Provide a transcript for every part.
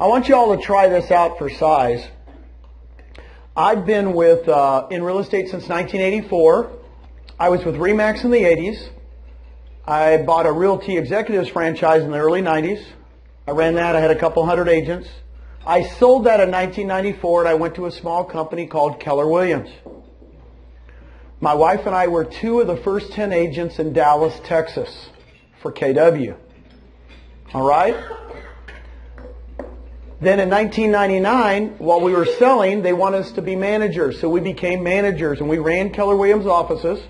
I want you all to try this out for size. I've been in real estate since 1984. I was with RE/MAX in the 80s. I bought a Realty Executives franchise in the early 90s. I ran that. I had a couple hundred agents. I sold that in 1994, and I went to a small company called Keller Williams. My wife and I were two of the first 10 agents in Dallas, Texas for KW. All right? Then in 1999, while we were selling, they wanted us to be managers. So we became managers, and we ran Keller Williams offices.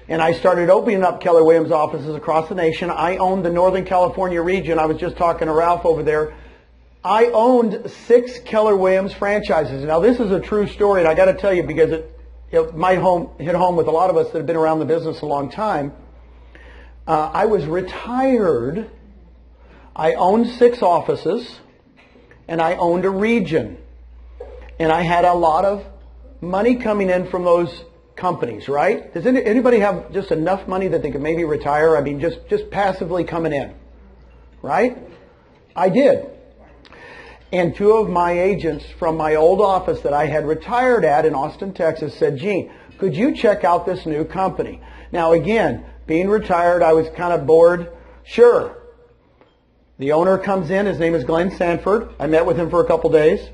And I started opening up Keller Williams offices across the nation. I owned the Northern California region. I was just talking to Ralph over there. I owned 6 Keller Williams franchises. Now, this is a true story, and I got to tell you because it might hit home with a lot of us that have been around the business a long time. I was retired. I owned 6 offices, and I owned a region. And I had a lot of money coming in from those companies, right? Does anybody have just enough money that they could maybe retire? I mean, just passively coming in, right? I did. And 2 of my agents from my old office that I had retired at in Austin, Texas said, Gene, could you check out this new company? Now, again, being retired, I was kind of bored. Sure. The owner comes in. His name is Glenn Sanford. I met with him for a couple days.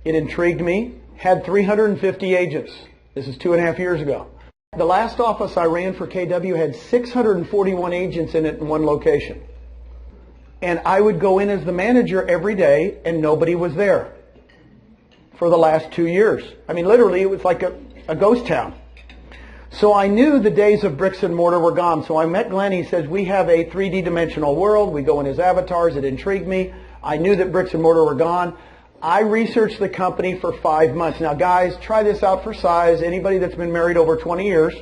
It intrigued me. Had 350 agents. This is 2.5 years ago. The last office I ran for KW had 641 agents in it in one location. And I would go in as the manager every day, and nobody was there for the last 2 years. I mean, literally, it was like a ghost town. So I knew the days of bricks and mortar were gone. So I met Glenn. He says, we have a 3D dimensional world. We go in his avatars. It intrigued me. I knew that bricks and mortar were gone. I researched the company for 5 months. Now, guys, try this out for size. Anybody that's been married over 20 years,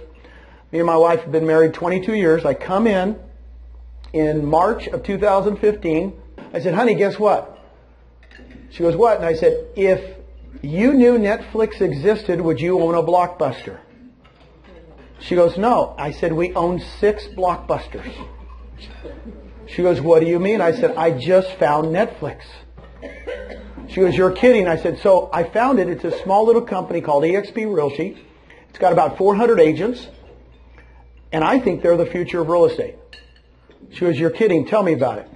me and my wife have been married 22 years. I come in March of 2015. I said, honey, guess what? She goes, what? And I said, if you knew Netflix existed, would you own a Blockbuster? She goes, no. I said, we own 6 Blockbusters. She goes, what do you mean? I said, I just found Netflix. She goes, you're kidding. I said, so I found it. It's a small little company called eXp Realty. It's got about 400 agents, and I think they're the future of real estate. She goes, you're kidding. Tell me about it.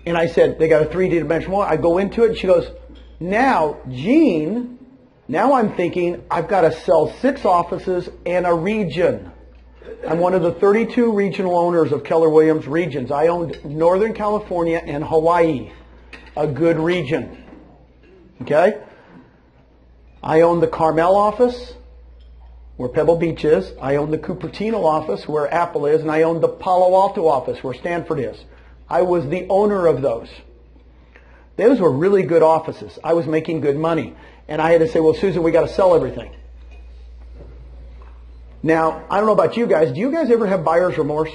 And I said, they got a 3D dimensional. I go into it, and she goes, now, Gene, now I'm thinking I've got to sell 6 offices and a region. I'm one of the 32 regional owners of Keller Williams regions. I owned Northern California and Hawaii, a good region. Okay? I own the Carmel office, where Pebble Beach is. I own the Cupertino office, where Apple is. And I own the Palo Alto office, where Stanford is. I was the owner of those. Those were really good offices. I was making good money. And I had to say, well, Susan, we got to sell everything. Now, I don't know about you guys. Do you guys ever have buyer's remorse?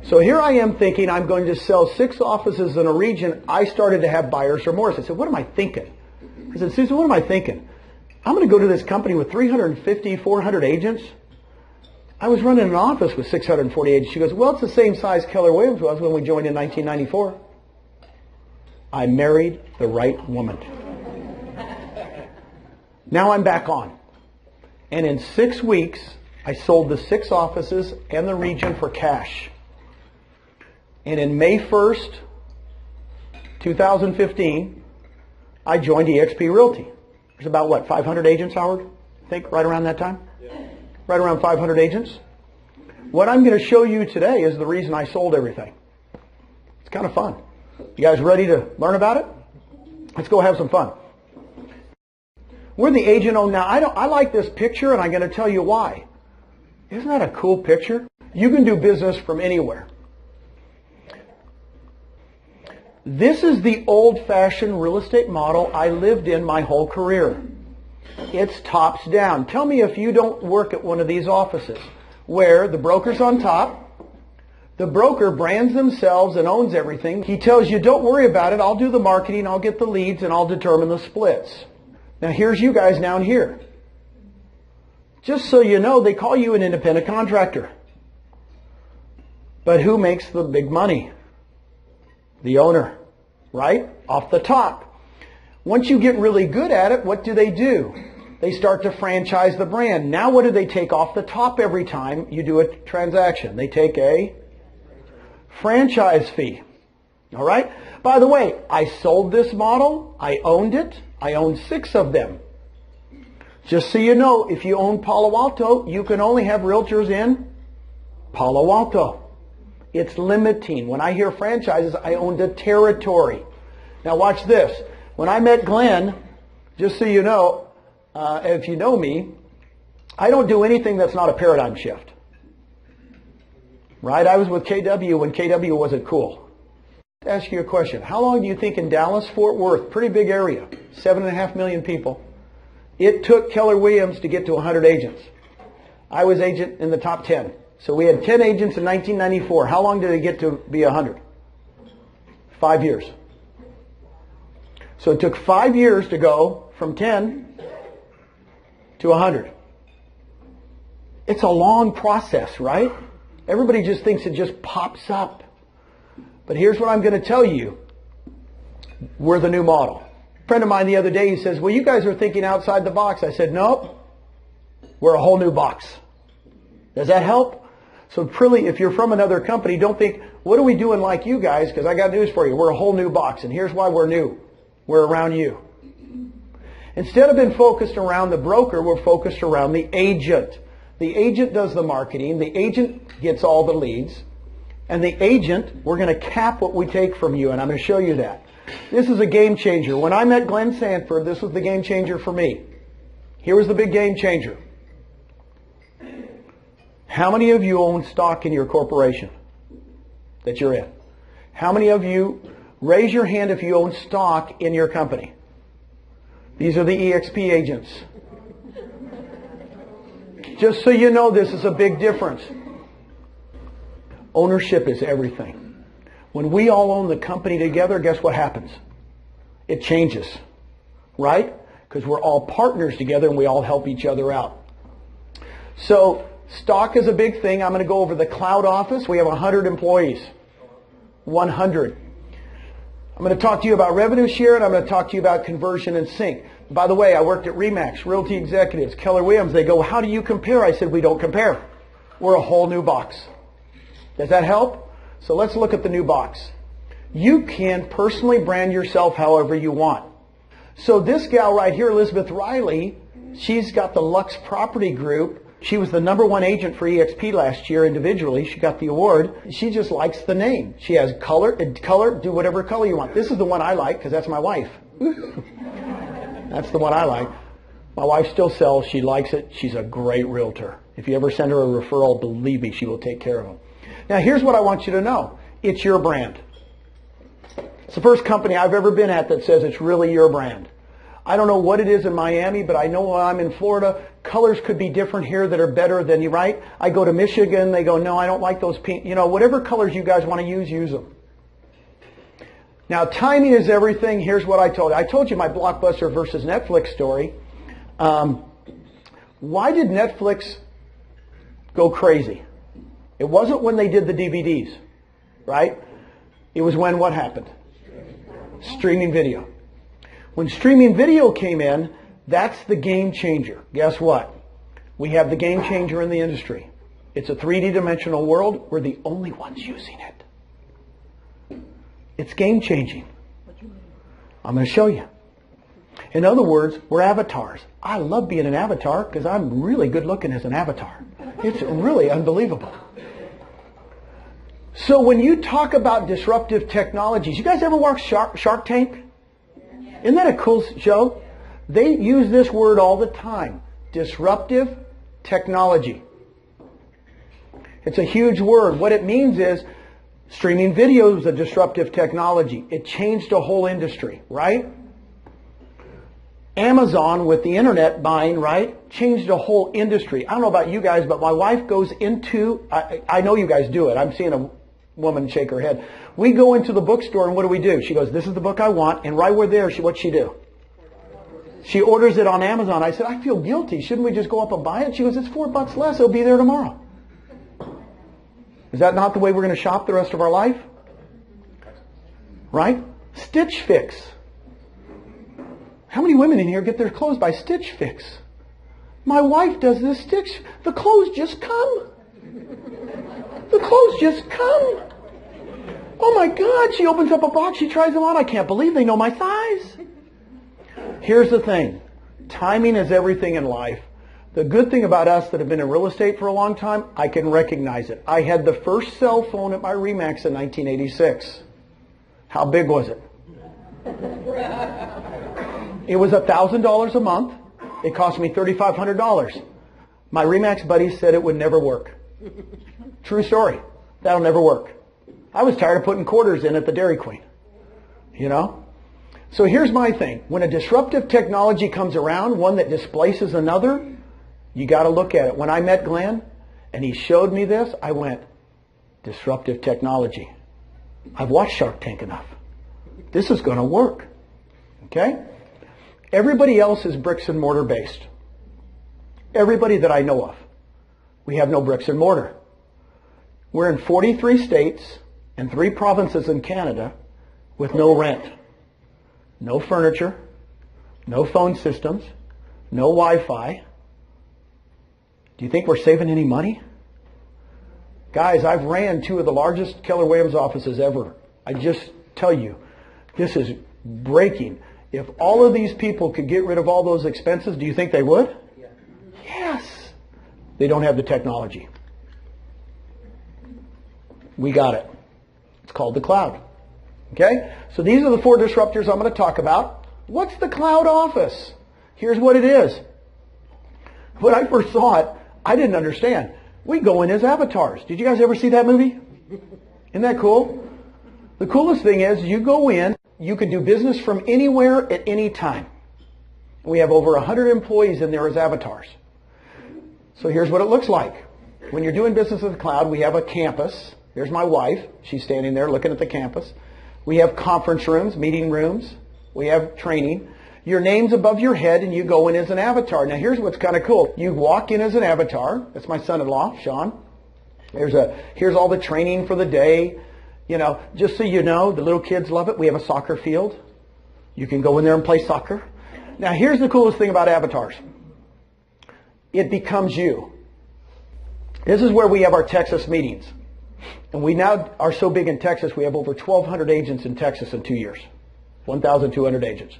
So here I am thinking I'm going to sell 6 offices in a region. I started to have buyer's remorse. I said, what am I thinking? I said, Susan, what am I thinking? I'm going to go to this company with 350, 400 agents. I was running an office with 640 agents. She goes, well, it's the same size Keller Williams was when we joined in 1994. I married the right woman. Now I'm back on. And in 6 weeks, I sold the 6 offices and the region for cash. And in May 1st, 2015, I joined eXp Realty. There's about, what, 500 agents, Howard? I think, right around that time? Yeah. Right around 500 agents. What I'm going to show you today is the reason I sold everything. It's kind of fun. You guys ready to learn about it? Let's go have some fun. We're the agent owned now. I like this picture, and I'm going to tell you why. Isn't that a cool picture? You can do business from anywhere. This is the old-fashioned real estate model I lived in my whole career. It's tops down. Tell me if you don't work at one of these offices where the broker's on top, the broker brands themselves and owns everything. He tells you, don't worry about it. I'll do the marketing, I'll get the leads, and I'll determine the splits. Now here's you guys down here. Just so you know, they call you an independent contractor. But who makes the big money? The owner, right? Off the top. Once you get really good at it, what do? They start to franchise the brand. Now what do they take off the top every time you do a transaction? They take a franchise fee. All right? By the way, I sold this model. I owned it. I own 6 of them. Just so you know, if you own Palo Alto, you can only have realtors in Palo Alto. It's limiting. When I hear franchises, I owned a territory. Now watch this. When I met Glenn, just so you know, if you know me, I don't do anything that's not a paradigm shift. Right? I was with KW when KW wasn't cool. I'll ask you a question. How long do you think in Dallas, Fort Worth, pretty big area, 7.5 million people, it took Keller Williams to get to 100 agents? I was agent in the top 10. So we had 10 agents in 1994. How long did it get to be 100? 5 years. So it took 5 years to go from 10 to 100. It's a long process, right? Everybody just thinks it just pops up. But here's what I'm going to tell you. We're the new model. A friend of mine the other day, he says, well, you guys are thinking outside the box. I said, nope. We're a whole new box. Does that help? So really, if you're from another company, don't think, what are we doing like you guys? Because I got news for you. We're a whole new box. And here's why we're new. We're around you. Instead of being focused around the broker, we're focused around the agent. The agent does the marketing. The agent gets all the leads. And the agent, we're going to cap what we take from you. And I'm going to show you that. This is a game changer. When I met Glenn Sanford, this was the game changer for me. Here was the big game changer. How many of you own stock in your corporation that you're in? How many of you, raise your hand if you own stock in your company? These are the eXp agents. Just so you know, this is a big difference. Ownership is everything. When we all own the company together, guess what happens? It changes, right? Because we're all partners together and we all help each other out. So stock is a big thing. I'm going to go over the cloud office. We have 100 employees. 100. I'm going to talk to you about revenue share, and I'm going to talk to you about conversion and sync. By the way, I worked at RE/MAX, Realty Executives, Keller Williams. They go, how do you compare? I said, we don't compare. We're a whole new box. Does that help? So let's look at the new box. You can personally brand yourself however you want. So this gal right here, Elizabeth Riley, she's got the Lux Property Group. She was the #1 agent for eXp last year individually. She got the award. She just likes the name. She has color, do whatever color you want. This is the one I like because that's my wife. That's the one I like. My wife still sells. She likes it. She's a great realtor. If you ever send her a referral, believe me, she will take care of them. Now, here's what I want you to know. It's your brand. It's the first company I've ever been at that says it's really your brand. I don't know what it is in Miami, but I know when I'm in Florida, colors could be different here that are better than you, right? I go to Michigan, they go, no, I don't like those pink. You know, whatever colors you guys want to use them. Now, timing is everything. Here's what I told you. I told you my Blockbuster versus Netflix story. Why did Netflix go crazy? It wasn't when they did the DVDs, right? It was when what happened? Streaming video. When streaming video came in, that's the game changer. Guess what? We have the game changer in the industry. It's a 3D dimensional world. We're the only ones using it. It's game changing. I'm going to show you. In other words, we're avatars. I love being an avatar because I'm really good looking as an avatar. It's really unbelievable. So when you talk about disruptive technologies, you guys ever watch Shark Tank? Isn't that a cool show? They use this word all the time. Disruptive technology. It's a huge word. What it means is streaming video is a disruptive technology. It changed a whole industry, right? Amazon with the internet buying, right, changed a whole industry. I don't know about you guys, but my wife goes into, I know you guys do it. I'm seeing a woman shake her head. We go into the bookstore and what do? She goes, this is the book I want. And right where there, what's she do? She orders it on Amazon. I said, I feel guilty. Shouldn't we just go up and buy it? She goes, it's $4 less. It'll be there tomorrow. Is that not the way we're going to shop the rest of our life? right? Stitch Fix. How many women in here get their clothes by Stitch Fix? My wife does this Stitch. The clothes just come. The clothes just come. Oh my God, she opens up a box, she tries them on. I can't believe they know my size. Here's the thing. Timing is everything in life. The good thing about us that have been in real estate for a long time, I can recognize it. I had the first cell phone at my RE/MAX in 1986. How big was it? It was $1,000 a month. It cost me $3,500. My RE/MAX buddies said it would never work. True story. That'll never work. I was tired of putting quarters in at the Dairy Queen. You know? So here's my thing. When a disruptive technology comes around, one that displaces another, you got to look at it. When I met Glenn and he showed me this, I went, disruptive technology. I've watched Shark Tank enough. This is going to work. Okay? Everybody else is bricks and mortar based. Everybody that I know of. We have no bricks and mortar. We're in 43 states and 3 provinces in Canada with no rent. No furniture, no phone systems, no Wi-Fi. Do you think we're saving any money? Guys, I've ran 2 of the largest Keller Williams offices ever. I just tell you, this is breaking. If all of these people could get rid of all those expenses, do you think they would? Yeah. Yes. They don't have the technology. We got it. It's called the cloud. Okay? So these are the 4 disruptors I'm going to talk about. What's the cloud office? Here's what it is. When I first saw it, I didn't understand. We go in as avatars. Did you guys ever see that movie? Isn't that cool? The coolest thing is you go in, you can do business from anywhere at any time. We have over 100 employees in there as avatars. So here's what it looks like. When you're doing business with the cloud, we have a campus. Here's my wife. She's standing there looking at the campus. We have conference rooms, meeting rooms. We have training. Your name's above your head and you go in as an avatar. Now here's what's kind of cool. You walk in as an avatar. That's my son-in-law, Sean. Here's all the training for the day. You know, just so you know, the little kids love it. We have a soccer field. You can go in there and play soccer. Now here's the coolest thing about avatars. It becomes you. This is where we have our Texas meetings. And we now are so big in Texas, we have over 1,200 agents in Texas in 2 years. 1,200 agents.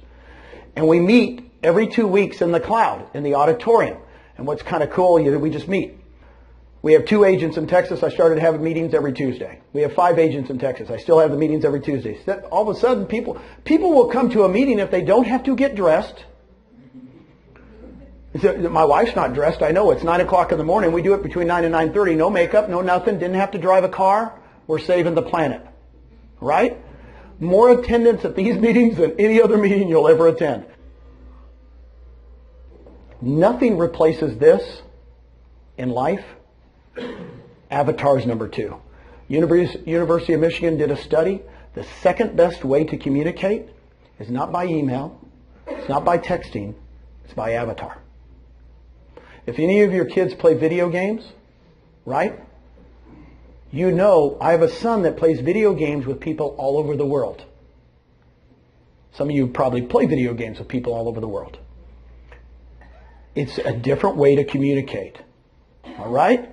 And we meet every 2 weeks in the cloud, in the auditorium. And what's kind of cool, we just meet. We have 2 agents in Texas. I started having meetings every Tuesday. We have 5 agents in Texas. I still have the meetings every Tuesday. All of a sudden, people will come to a meeting if they don't have to get dressed. My wife's not dressed. I know it's 9 o'clock in the morning. We do it between 9 and 9:30. No makeup, no nothing. Didn't have to drive a car. We're saving the planet. Right? More attendance at these meetings than any other meeting you'll ever attend. Nothing replaces this in life. Avatars number 2. University of Michigan did a study. The second best way to communicate is not by email. It's not by texting. It's by avatar. If any of your kids play video games, right? You know, I have a son that plays video games with people all over the world. Some of you probably play video games with people all over the world. It's a different way to communicate. All right?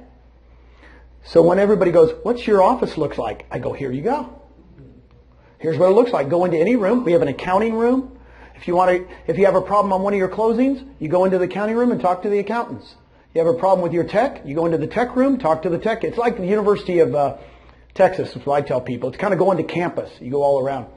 So when everybody goes, what's your office looks like? I go, here you go. Here's what it looks like. Go into any room. We have an accounting room. If you have a problem on one of your closings, you go into the accounting room and talk to the accountants. You have a problem with your tech, you go into the tech room, talk to the tech. It's like the University of Texas, is what I tell people. It's kind of going to campus. You go all around.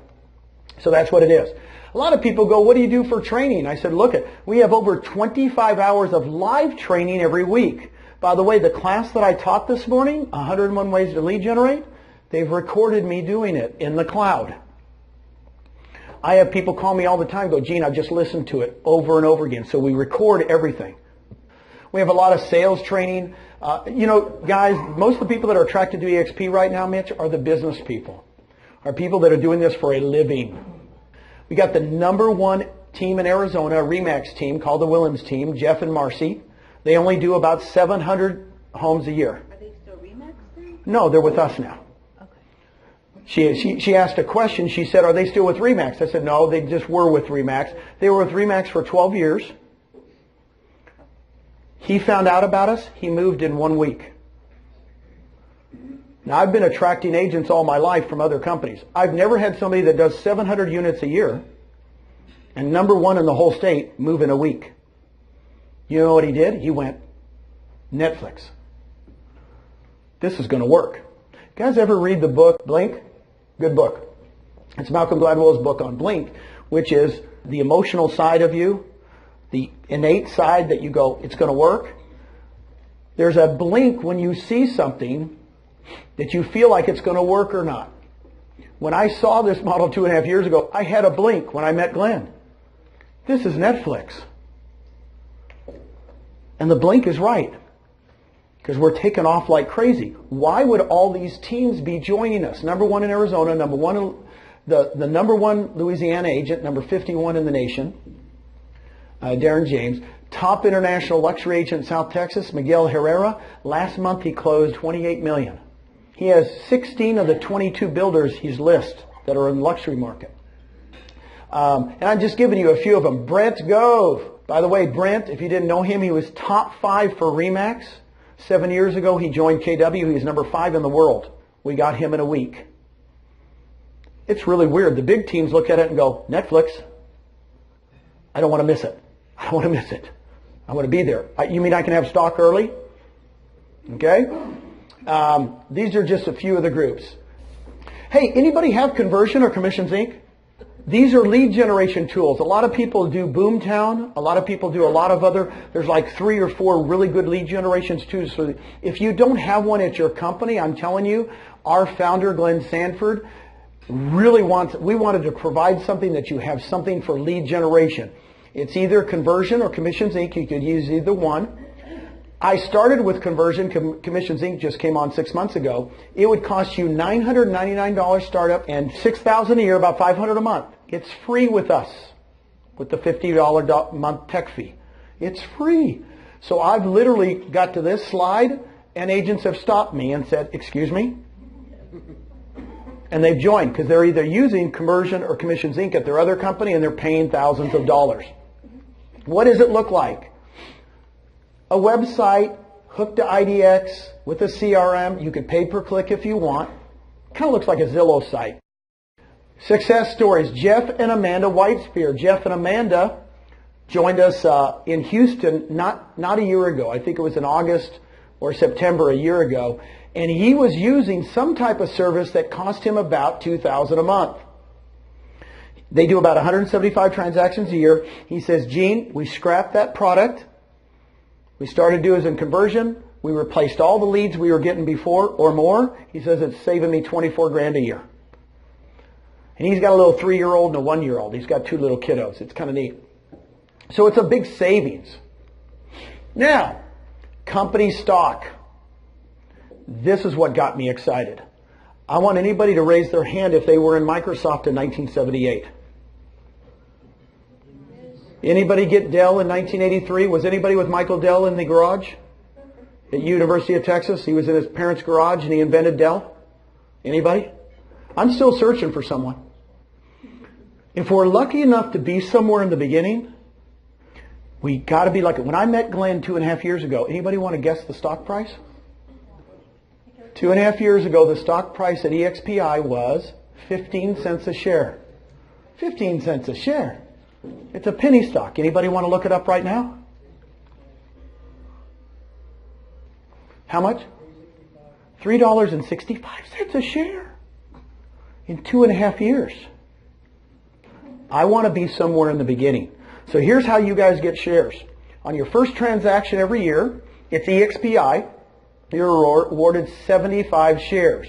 So that's what it is. A lot of people go, what do you do for training? I said, look, we have over 25 hours of live training every week. By the way, the class that I taught this morning, 101 Ways to Lead Generate, they've recorded me doing it in the cloud. I have people call me all the time, go, Gene, I've just listened to it over and over again. So we record everything. We have a lot of sales training. Guys, most of the people that are attracted to eXp right now, Mitch, are the business people. Are people that are doing this for a living. We got the #1 team in Arizona, a RE/MAX team called the Williams team, Jeff and Marcy. They only do about 700 homes a year. Are they still RE/MAX then? No, they're with us now. Okay. She asked a question. She said, are they still with RE/MAX? I said, no, they just were with RE/MAX. They were with RE/MAX for 12 years. He found out about us. He moved in 1 week. Now, I've been attracting agents all my life from other companies. I've never had somebody that does 700 units a year and number one in the whole state move in a week. You know what he did? He went, Netflix. This is going to work. You guys ever read the book Blink? Good book. It's Malcolm Gladwell's book on Blink, which is the emotional side of you, the innate side that you go, it's going to work. There's a blink when you see something that you feel like it's going to work or not. When I saw this model 2.5 years ago, I had a blink when I met Glenn. This is Netflix. And the blink is right. Because we're taking off like crazy. Why would all these teams be joining us? Number one in Arizona, number one in the number one Louisiana agent, number 51 in the nation, Darren James. Top international luxury agent in South Texas, Miguel Herrera. Last month he closed $28 million. He has 16 of the 22 builders he's listed that are in the luxury market. And I'm just giving you a few of them. Brent Gove. By the way, Brent, if you didn't know him, he was top 5 for RE/MAX. 7 years ago, he joined KW. He's number 5 in the world. We got him in a week. It's really weird. The big teams look at it and go, Netflix. I don't want to miss it. I don't want to miss it. I want to be there. You mean I can have stock early? Okay. These are just a few of the groups. Hey, anybody have Conversion or Commissions Inc.? These are lead generation tools. A lot of people do Boomtown. A lot of people do a lot of other. There's like 3 or 4 really good lead generations too. So if you don't have one at your company, I'm telling you, our founder, Glenn Sanford, really we wanted to provide something that you have something for lead generation. It's either Conversion or Commissions Inc. You could use either one. I started with Conversion. Commissions Inc. just came on 6 months ago. It would cost you $999 startup and $6,000 a year, about $500 a month. It's free with us, with the $50 a month tech fee. It's free. So I've literally got to this slide, and agents have stopped me and said, excuse me? And they've joined because they're either using Conversion or Commissions Inc. at their other company, and they're paying thousands of dollars. What does it look like? A website hooked to IDX with a CRM. You could pay per click if you want. Kind of looks like a Zillow site. Success stories. Jeff and Amanda Whitespear. Jeff and Amanda joined us in Houston not a year ago. I think it was in August or September a year ago. And he was using some type of service that cost him about $2,000 a month. They do about 175 transactions a year. He says, Gene, we scrapped that product. We started doing in Conversion. We replaced all the leads we were getting before or more. He says it's saving me $24,000 a year. And he's got a little 3-year-old and a 1-year-old. He's got 2 little kiddos. It's kind of neat. So it's a big savings. Now, company stock. This is what got me excited. I want anybody to raise their hand if they were in Microsoft in 1978. Anybody get Dell in 1983? Was anybody with Michael Dell in the garage? At University of Texas? He was in his parents' garage and he invented Dell? Anybody? I'm still searching for someone. If we're lucky enough to be somewhere in the beginning, we got to be lucky. When I met Glenn 2.5 years ago, anybody want to guess the stock price? 2.5 years ago, the stock price at eXp was 15 cents a share. 15 cents a share. It's a penny stock. Anybody want to look it up right now? How much? $3.65 a share in 2.5 years. I want to be somewhere in the beginning. So here's how you guys get shares. On your first transaction every year, it's eXp. You're awarded 75 shares.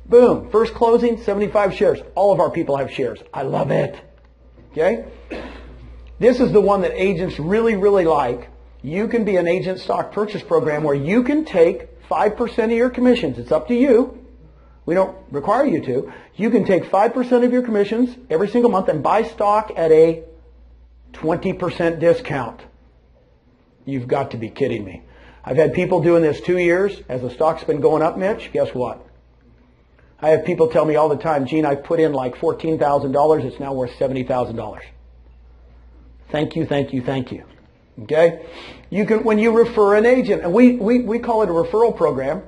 Boom. First closing, 75 shares. All of our people have shares. I love it. Okay? This is the one that agents really, really like. You can be an agent stock purchase program where you can take 5% of your commissions. It's up to you. We don't require you to. You can take 5% of your commissions every single month and buy stock at a 20% discount. You've got to be kidding me. I've had people doing this 2 years. As the stock's been going up, Mitch, guess what? I have people tell me all the time, Gene, I put in like $14,000. It's now worth $70,000. Thank you, thank you, thank you. Okay? You can, when you refer an agent, and we call it a referral program.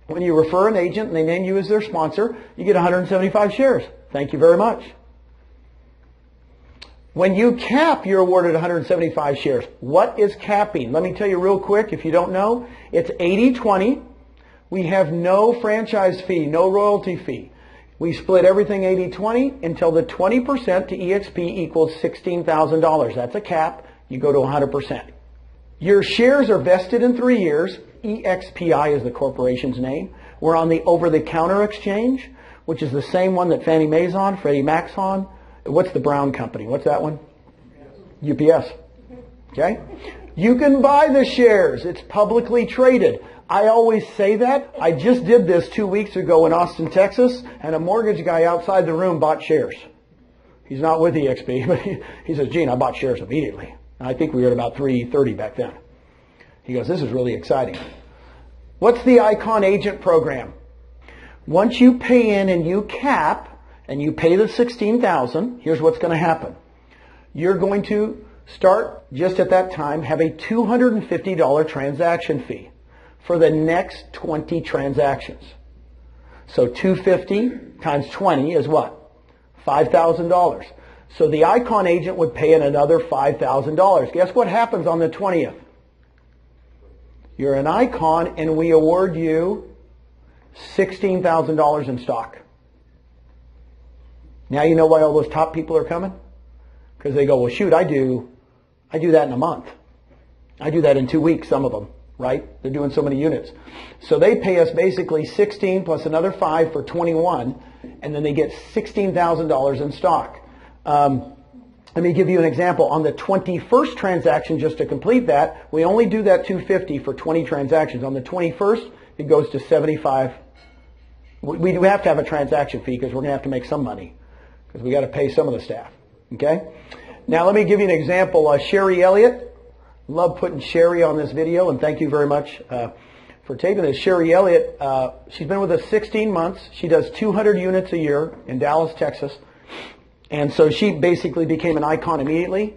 When you refer an agent and they name you as their sponsor, you get 175 shares. Thank you very much. When you cap, you're awarded 175 shares. What is capping? Let me tell you real quick, if you don't know. It's 80-20. We have no franchise fee, no royalty fee. We split everything 80-20 until the 20% to eXp equals $16,000. That's a cap. You go to 100%. Your shares are vested in 3 years. eXpI is the corporation's name. We're on the over-the-counter exchange, which is the same one that Fannie Mae's on, Freddie Mac's on. What's the Brown company? What's that one? UPS. Okay? You can buy the shares. It's publicly traded. I always say that. I just did this 2 weeks ago in Austin, Texas, and a mortgage guy outside the room bought shares. He's not with eXp, but he says, Gene, I bought shares immediately. And I think we were at about 330 back then. He goes, this is really exciting. What's the Icon Agent Program? Once you pay in and you cap, and you pay the $16,000, here's what's going to happen. You're going to start, just at that time, have a $250 transaction fee for the next 20 transactions. So $250 times 20 is what? $5,000. So the Icon agent would pay in another $5,000. Guess what happens on the 20th? You're an Icon, and we award you $16,000 in stock. Now you know why all those top people are coming? Because they go, well, shoot, I do that in a month. I do that in 2 weeks, some of them, right? They're doing so many units. So they pay us basically 16 plus another 5 for 21, and then they get $16,000 in stock. Let me give you an example. On the 21st transaction, just to complete that, we only do that $250 for 20 transactions. On the 21st, it goes to $75. We do have to have a transaction fee because we're going to have to make some money because we got to pay some of the staff. Okay? Now let me give you an example. Sherry Elliott, love putting Sherry on this video, and thank you very much for taping this. Sherry Elliott, she's been with us 16 months. She does 200 units a year in Dallas, Texas. And so she basically became an Icon immediately.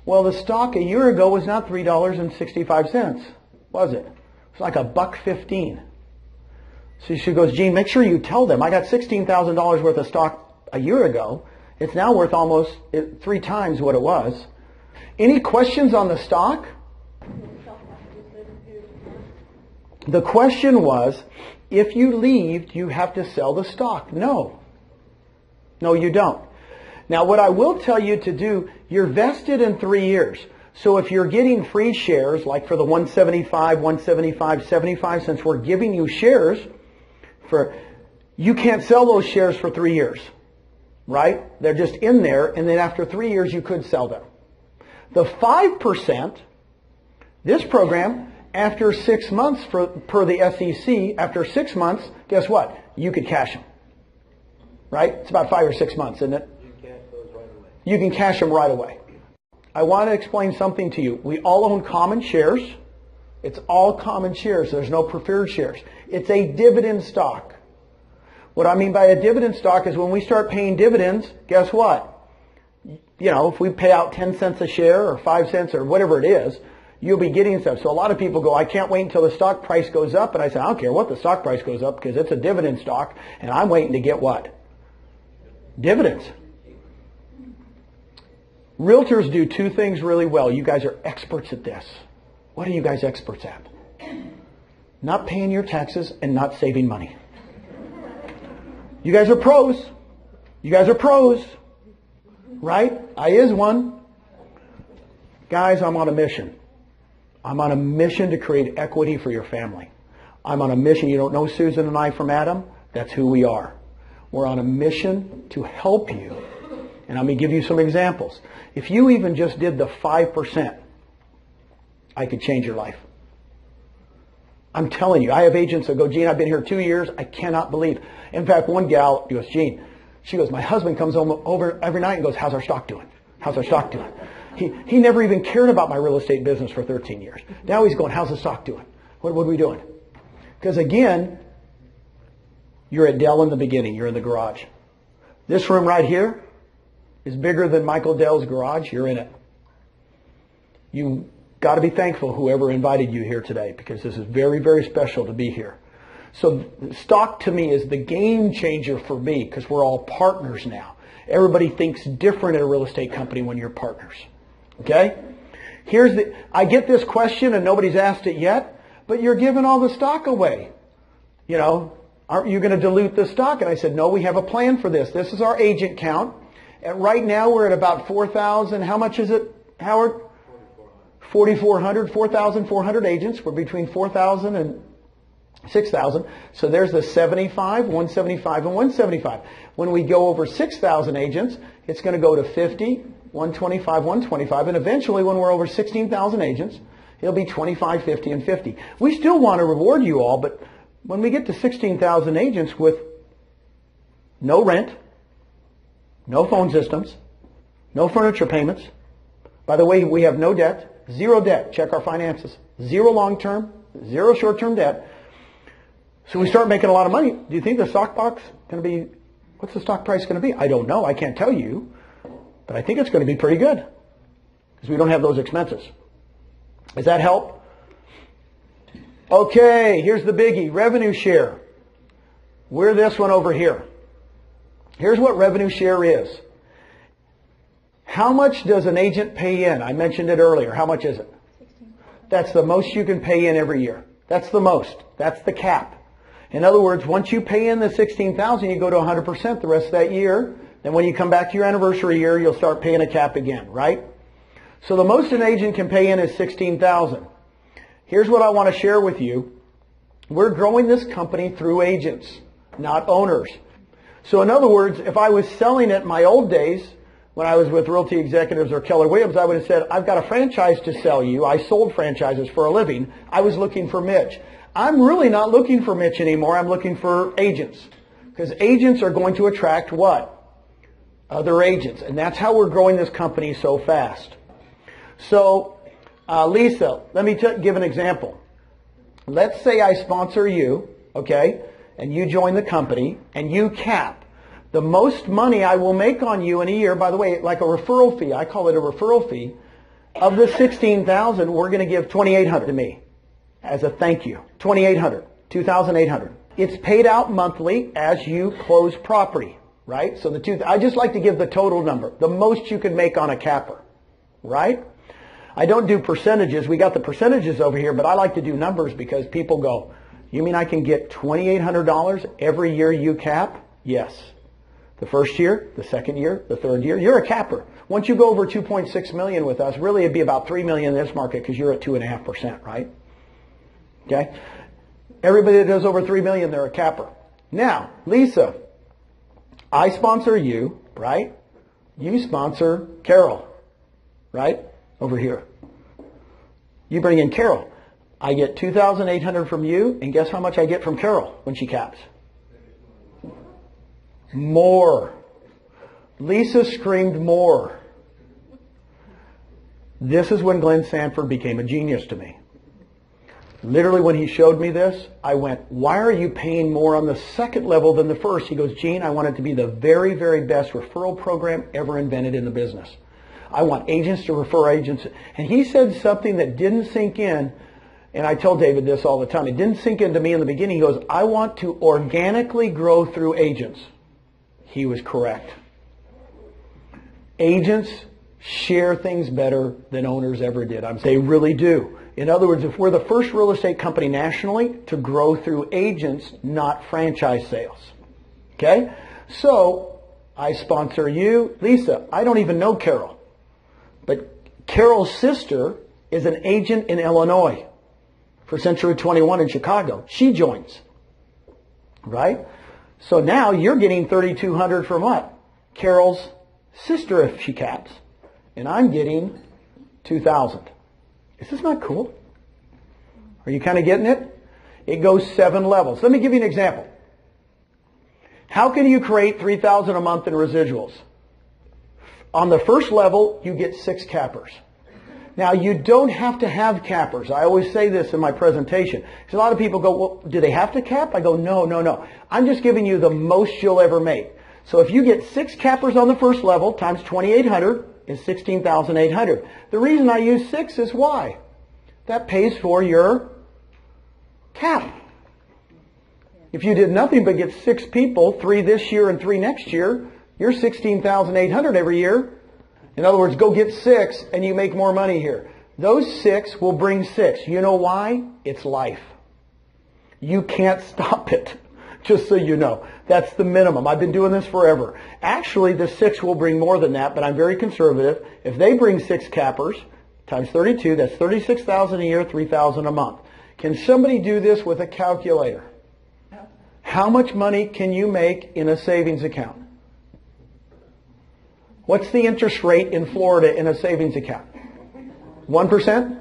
Well, the stock a year ago was not $3.65, was it? It's like $1.15. So she goes, Gene, make sure you tell them I got $16,000 worth of stock a year ago. It's now worth almost 3 times what it was. Any questions on the stock? The question was, if you leave, do you have to sell the stock? No. No, you don't. Now, what I will tell you to do, you're vested in 3 years. So if you're getting free shares, like for the 175, 175, 75, since we're giving you shares, you can't sell those shares for 3 years, right? They're just in there, and then after 3 years, you could sell them. The 5%, this program, after 6 months, per the SEC, after 6 months, guess what? You could cash them, right? It's about 5 or 6 months, isn't it? You can cash them right away. I want to explain something to you. We all own common shares. It's all common shares. There's no preferred shares. It's a dividend stock. What I mean by a dividend stock is when we start paying dividends, guess what? You know, if we pay out 10 cents a share or 5 cents or whatever it is, you'll be getting stuff. So a lot of people go, I can't wait until the stock price goes up. And I say, I don't care what the stock price goes up because it's a dividend stock and I'm waiting to get what? Dividends. Realtors do 2 things really well. You guys are experts at this. What are you guys experts at? Not paying your taxes and not saving money. You guys are pros. You guys are pros. Right? I is one. Guys, I'm on a mission. I'm on a mission to create equity for your family. I'm on a mission. You don't know Susan and I from Adam? That's who we are. We're on a mission to help you. And I'm going to give you some examples. If you even just did the 5%, I could change your life. I'm telling you, I have agents that go, Gene, I've been here 2 years. I cannot believe. In fact, one gal goes, Gene, she goes, my husband comes over every night and goes, how's our stock doing? How's our stock doing? He never even cared about my real estate business for 13 years. Now he's going, how's the stock doing? What are we doing? Because again, You're at Dell in the beginning. You're in the garage. This room right here is bigger than Michael Dell's garage. You're in it. You got to be thankful whoever invited you here today, because this is very, very special to be here. So stock to me is the game changer for me, because we're all partners now. Everybody thinks different at a real estate company when you're partners. Okay? I get this question and nobody's asked it yet, but you're giving all the stock away. You know, aren't you going to dilute the stock? And I said, no, we have a plan for this. This is our agent count. And right now we're at about 4,000. How much is it, Howard? 4,400, 4,400 agents. We're between 4,000 and 6,000. So there's the 75, 175, and 175. When we go over 6,000 agents, it's going to go to 50, 125, 125, and eventually when we're over 16,000 agents, it'll be 25, 50, and 50. We still want to reward you all, but when we get to 16,000 agents with no rent, no phone systems, no furniture payments, by the way, we have no debt, zero debt, check our finances, zero long-term, zero short-term debt. So we start making a lot of money. Do you think the stock box going to be, what's the stock price going to be? I don't know. I can't tell you. But I think it's going to be pretty good because we don't have those expenses. Does that help? Okay, here's the biggie, revenue share. We're this one over here. Here's what revenue share is. How much does an agent pay in? I mentioned it earlier. How much is it? 16. That's the most you can pay in every year. That's the most. That's the cap. In other words, once you pay in the $16,000, you go to 100% the rest of that year. Then when you come back to your anniversary year, you'll start paying a cap again, right? So the most an agent can pay in is $16,000. Here's what I want to share with you. We're growing this company through agents, not owners. So in other words, if I was selling it in my old days, when I was with Realty Executives or Keller Williams, I would have said, I've got a franchise to sell you. I sold franchises for a living. I was looking for Mitch. I'm really not looking for Mitch anymore. I'm looking for agents. Because agents are going to attract what? Other agents. And that's how we're growing this company so fast. So, Lisa, let me give an example. Let's say I sponsor you, okay, and you join the company, and you cap. The most money I will make on you in a year, by the way, like a referral fee, I call it a referral fee, of the $16,000, we're going to give $2,800 to me as a thank you. $2,800, $2,800. It's paid out monthly as you close property, right? So I just like to give the total number, the most you can make on a capper, right? I don't do percentages. We got the percentages over here, but I like to do numbers because people go, you mean I can get $2,800 every year you cap? Yes. The first year, the second year, the third year, you're a capper. Once you go over 2.6 million with us, really it'd be about 3 million in this market because you're at 2.5%, right? Okay? Everybody that does over 3 million, they're a capper. Now, Lisa, I sponsor you, right? You sponsor Carol, right? Over here. You bring in Carol. I get $2,800 from you, and guess how much I get from Carol when she caps? More. Lisa screamed more. This is when Glenn Sanford became a genius to me. Literally when he showed me this, I went, why are you paying more on the second level than the first? He goes, Gene, I want it to be the very, very best referral program ever invented in the business. I want agents to refer agents. And he said something that didn't sink in, and I tell David this all the time. It didn't sink into me in the beginning. He goes, I want to organically grow through agents. He was correct. Agents share things better than owners ever did. They really do. In other words, if we're the first real estate company nationally to grow through agents, not franchise sales. Okay? So, I sponsor you. Lisa, I don't even know Carol. But Carol's sister is an agent in Illinois for Century 21 in Chicago. She joins. Right? So now you're getting $3,200 from what? Carol's sister if she caps. And I'm getting $2,000. Is this not cool? Are you kind of getting it? It goes 7 levels. Let me give you an example. How can you create $3,000 a month in residuals? On the first level, you get 6 cappers. Now, you don't have to have cappers. I always say this in my presentation. Because a lot of people go, well, do they have to cap? I go, no, no, no. I'm just giving you the most you'll ever make. So if you get 6 cappers on the first level times 2,800 is 16,800. The reason I use 6 is why? That pays for your cap. If you did nothing but get 6 people, 3 this year and 3 next year, you're 16,800 every year. In other words, go get 6 and you make more money here. Those 6 will bring 6. You know why? It's life. You can't stop it. Just so you know. That's the minimum. I've been doing this forever. Actually, the 6 will bring more than that, but I'm very conservative. If they bring 6 cappers times 32, that's 36,000 a year, 3,000 a month. Can somebody do this with a calculator? How much money can you make in a savings account? What's the interest rate in Florida in a savings account? 1%?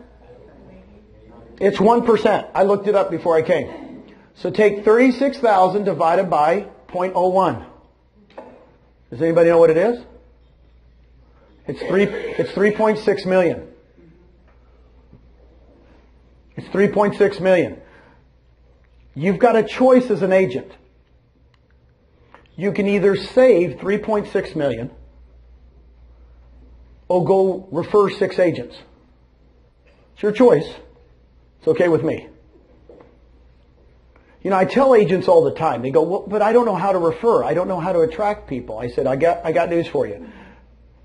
It's 1%. I looked it up before I came. So take 36,000 divided by 0.01. Does anybody know what it is? It's 3.6 million. It's 3.6 million. You've got a choice as an agent. You can either save 3.6 million or go refer 6 agents. It's your choice. It's okay with me. You know, I tell agents all the time, they go, well, but I don't know how to refer. I don't know how to attract people. I said, I got news for you.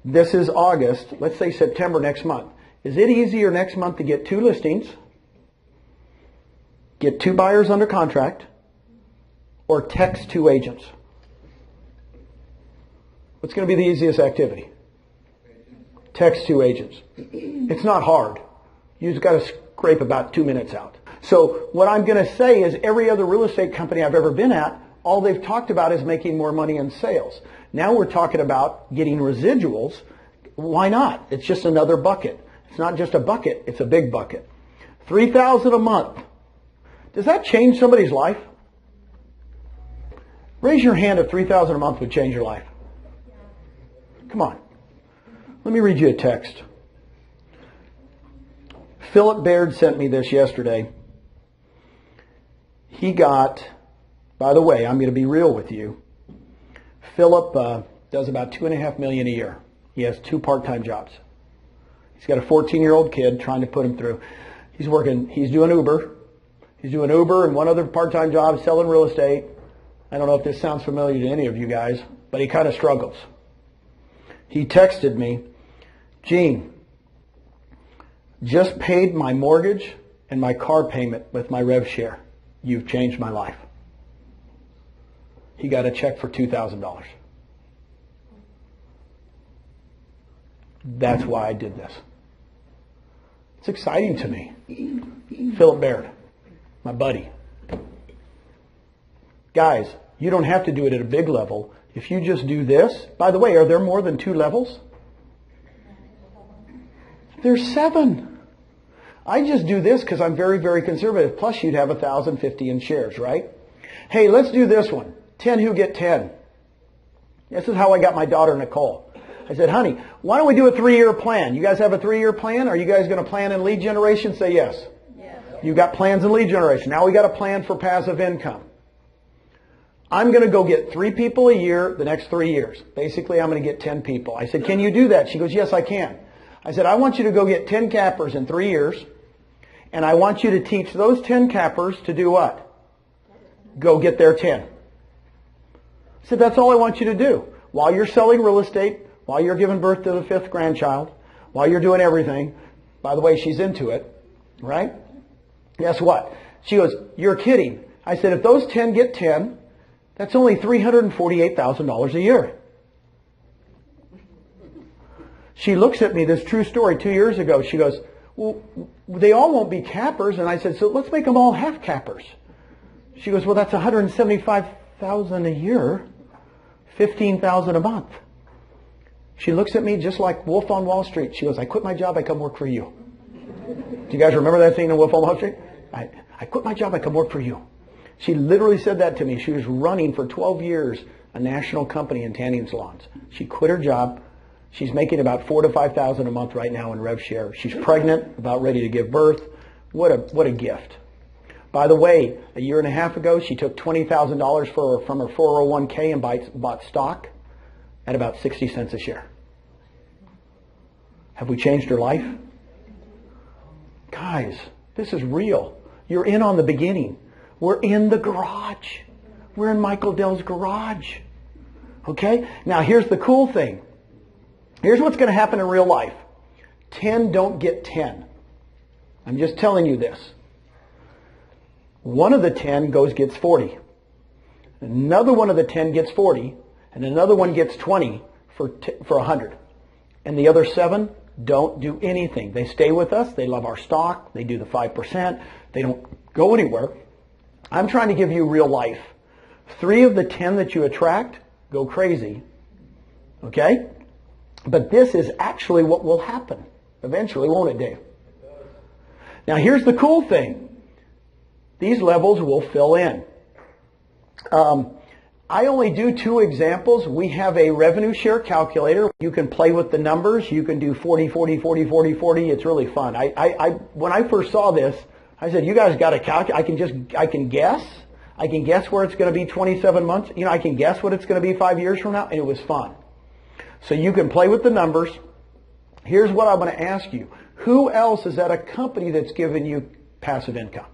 This is August. Let's say September next month. Is it easier next month to get 2 listings, get 2 buyers under contract, or text 2 agents? What's going to be the easiest activity? Text 2 agents. It's not hard. You just got to scrape about 2 minutes out. So what I'm going to say is every other real estate company I've ever been at, all they've talked about is making more money in sales. Now we're talking about getting residuals. Why not? It's just another bucket. It's not just a bucket. It's a big bucket. $3,000 a month. Does that change somebody's life? Raise your hand if $3,000 a month would change your life. Come on. Let me read you a text. Philip Baird sent me this yesterday. He got, by the way, I'm going to be real with you. Philip does about $2.5 million a year. He has 2 part-time jobs. He's got a 14-year-old kid trying to put him through. He's doing Uber. He's doing Uber and 1 other part-time job selling real estate. I don't know if this sounds familiar to any of you guys, but he kind of struggles. He texted me, Gene, just paid my mortgage and my car payment with my rev share. You've changed my life. He got a check for $2,000. That's why I did this. It's exciting to me. Philip Baird, my buddy. Guys, you don't have to do it at a big level. If you just do this, by the way, are there more than 2 levels? There's 7. I just do this because I'm very, very conservative. Plus, you'd have 1,050 in shares, right? Hey, let's do this one. 10 who get 10. This is how I got my daughter, Nicole. I said, honey, why don't we do a 3-year plan? You guys have a 3-year plan? Are you guys going to plan in lead generation? Say yes. Yes. You got plans in lead generation. Now we got a plan for passive income. I'm going to go get 3 people a year the next 3 years. Basically, I'm going to get 10 people. I said, can you do that? She goes, yes, I can. I said, I want you to go get 10 cappers in 3 years, and I want you to teach those 10 cappers to do what? Go get their 10. I said, that's all I want you to do. While you're selling real estate, while you're giving birth to the 5th grandchild, while you're doing everything. By the way, she's into it, right? Guess what? She goes, you're kidding. I said, if those 10 get 10, that's only $348,000 a year. She looks at me, this true story, 2 years ago. She goes, well, they all won't be cappers. And I said, so let's make them all half cappers. She goes, well, that's $175,000 a year, $15,000 a month. She looks at me just like Wolf on Wall Street. She goes, I quit my job, I come work for you. Do you guys remember that scene in Wolf on Wall Street? I quit my job, I come work for you. She literally said that to me. She was running for 12 years a national company in tanning salons. She quit her job She's making about $4,000 to $5,000 a month right now in rev share. She's pregnant, about ready to give birth. What a gift. By the way, a year and a half ago, she took $20,000 from her 401k and bought stock at about 60 cents a share. Have we changed her life? Guys, this is real. You're in on the beginning. We're in the garage. We're in Michael Dell's garage. Okay? Now here's the cool thing. Here's what's going to happen in real life. 10 don't get 10. I'm just telling you this. One of the 10 gets 40. Another one of the 10 gets 40. And another one gets 20 for 100. And the other 7 don't do anything. They stay with us. They love our stock. They do the 5%. They don't go anywhere. I'm trying to give you real life. 3 of the 10 that you attract go crazy. Okay? But this is actually what will happen eventually, won't it, Dave? Now, here's the cool thing. These levels will fill in. I only do 2 examples. We have a revenue share calculator. You can play with the numbers. You can do 40, 40, 40, 40, 40. It's really fun. When I first saw this, I said, you guys got to calculate. I can guess. I can guess where it's going to be 27 months. I can guess what it's going to be 5 years from now. And it was fun. So you can play with the numbers. Here's what I'm going to ask you. Who else is at a company that's given you passive income